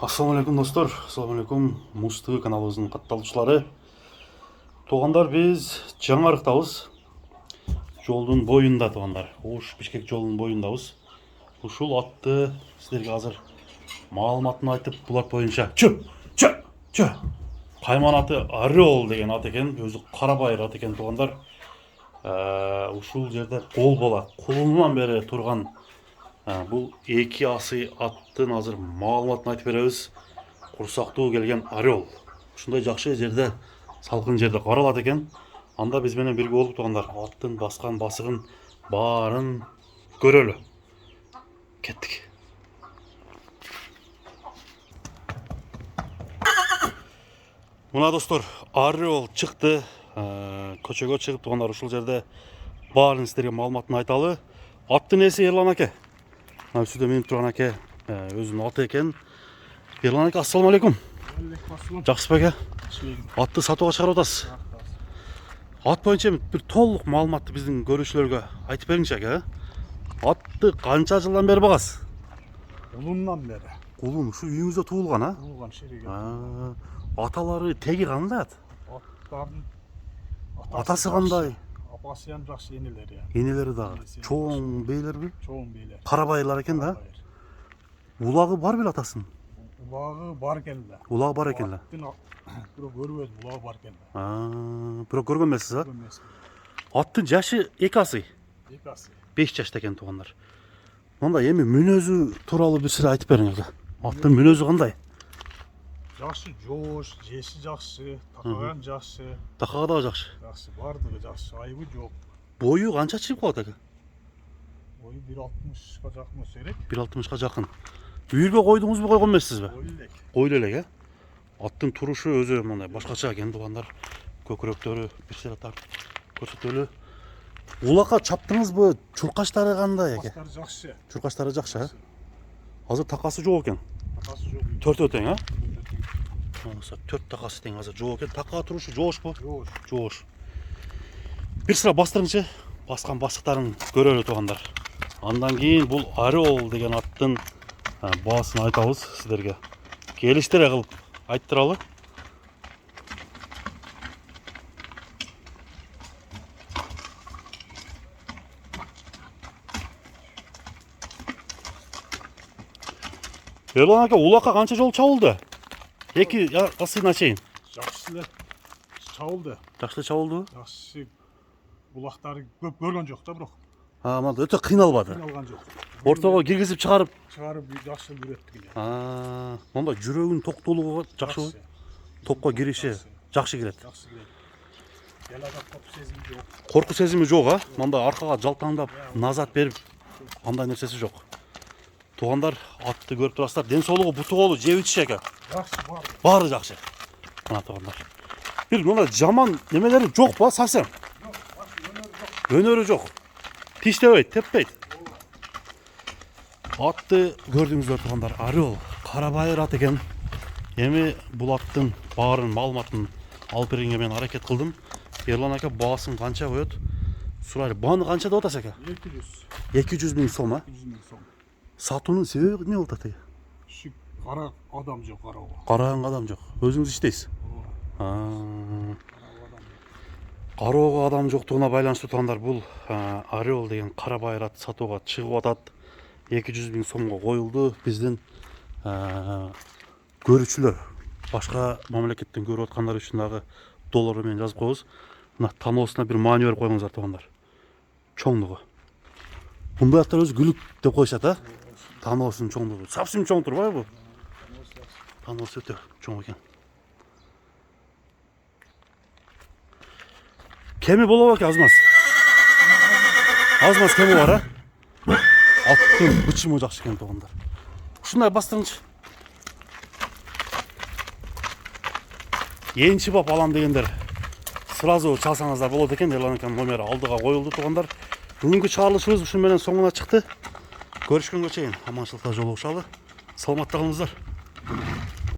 Ассалаумалейкум достор, ассалаумалейкум Муз ТВ каналыбыздын катталуучулары. Туугандар, биз жаңарыктабыз. Жолдун боюнда туугандар. Ош Бишкек жолунун боюндабыз. Ушул атты силерге азыр маалыматын айтып, булат боюнча. Чө. Кайман аты Орел деген ат экен, өзү Карабайыр ат экен туугандар. Ушул жерде кол бала, кулунан бери турган бул эки асы аттын азыр маалыматын айтып беребиз. Курсактуу келген Орел. Ушундай жакшы жерде, салкын жерде каралат экен. Анда биз менен бирге болуп туугандар, аттын баскан басыгын баарын көрөлү. Кеттик. Мына достор, Орел чыкты. Көчөгө чыгып туугандар, ушул жерде баарын силерге маалыматын айталы. Аттын ээси Ерлан аке. Мына үстүдө минип турган аке өзүнүн аты экен. Ерлан аке, ассалам алейкум. Жакшысызбы аке? Атты сатууга чыгарып атасыз. Ат боюнча бир толук маалыматты биздин көрүүчүлөргө айтып бериңчи аке. Атты канча жылдан бери багасыз? Улундан бери. Улун, ушу үйүңүздө туулган, а? Туулган шериги. Аталары теги кандай ат? Аттардын Атасы кандай? Апасы ham жакшы, энелери. Энелери дагы чоң бейлерби? Чоң бейлер. Карабайлар экен да? Улагы бар беле атасынын? Улагы бар экен да. Улагы бар экен да. Бирок көрбөдүм, улагы бар экен да. Бирок көргөн эмессиз, а? Аттын жашы эки асы. 5 жашта экен туугандар. Монда эми мүнөзү тууралуу бир сире айтып бериңиз. Аттын мүнөзү кандай? Жакшы, жоош, жеси жакшы, такаган жакшы. Такага дагы жакшы. Жакшы, бардыгы жакшы, айыбы жок. Бою канча чыгып калат аке? Бою 1.60га жакын болсо керек. 1.60га жакын. Үйүргө койдуңузбу, койгон эмессизби? Койлу элек. Койлу элек, Аттын турушу өзү мындай башкача экен туугандар. Көкүрөктөрү бир сире тартып көрсөтөлү. Улакка чаптыңызбы? Чуркачтары кандай аке? Чуркачтары жакшы. Чуркачтары жакшы, а? Азыр такасы жок экен. Такасы жок. Төртөө тең, а? Болсо 4 такасы тең азыр жок экен. Така турушу жоошпу? Жоош. Бир сыра бастырыңчы. Баскан басыктарын көрөлү туугандар. Андан кийин бул Орел деген аттын баасын айтабыз силерге. Келиштире кылып айттыралы. Ерлан ака, улакка канча жол чабылды? Эки асына чейин. Жакшы эле чабылды. Жакшы чабылды. Жакшы булактары көп көргөн жок да, бирок. Мына өтө кыйналбады. Кыйналган жок. Ортого киргизип чыгарып. Жакшы үйрөттүк эле. Монда жүрөгүнүн токтуулугу жакшыбы? Токко кириши жакшы кирет. Жакшы кирет. Ялада корку сезими жок. Корку сезими жок, а? Монда аркага жалтаңдап, назат берип, андай нерсеси жок. Туугандар, атты көрүп турасыздар. Ден соолугу, буту колу жеп ичиши экен. Жакшы, баары. Баары жакшы. Мына туугандар. Бир мына жаман немелери жок ба, совсем? Өнөрү жок. Тиштебейт, теппейт. Атты көрдүңүздөр туугандар, Орел, Карабайыр ат экен. Эми бул аттын баарын маалыматын алып бергенге мен аракет кылдым. Ерлан ака, баасын канча коет? Сурайлы, бааны канча деп атасыз аке? 200 миң сом, а? 200 миң сом. Сатуунун себеби эмне болуп атат? Кара адам жок, кароого. Караган адам жок. Өзүңүз иштейсиз? Кароого адам жоктугуна байланыштуу туугандар, бул Орел деген Карабайыр ат сатууга чыгып атат. 200 миң сомго коюлду. Биздин көрүүчүлөр, башка мамлекеттен көрүп аткандар үчүн дагы доллар менен жазып коебуз. Мына таноосуна бир маани берип койуңуздар туугандар. Чоңдугу. Мындай аттар өзү күлүк деп коюшат, а? Таноосунун чоңдугу. Совсем чоң турбайбы? Таноосу өтө чоң экен. Кеми болобу аке, азмаз? Азмаз кеми бар, а? Аттын бычымы жакшы экен туугандар. Ушундай бастырыңчы. Энчи бап алам дегендер сразу чалсаңыздар болот экен. Ерлан аканын номери алдыга коюлду туугандар. Бүгүнкү чыгарылышыбыз ушун менен соңуна чыкты. Көрүшкөнгө чейин аманчылыкта жолугушалы. Саламатта калыңыздар.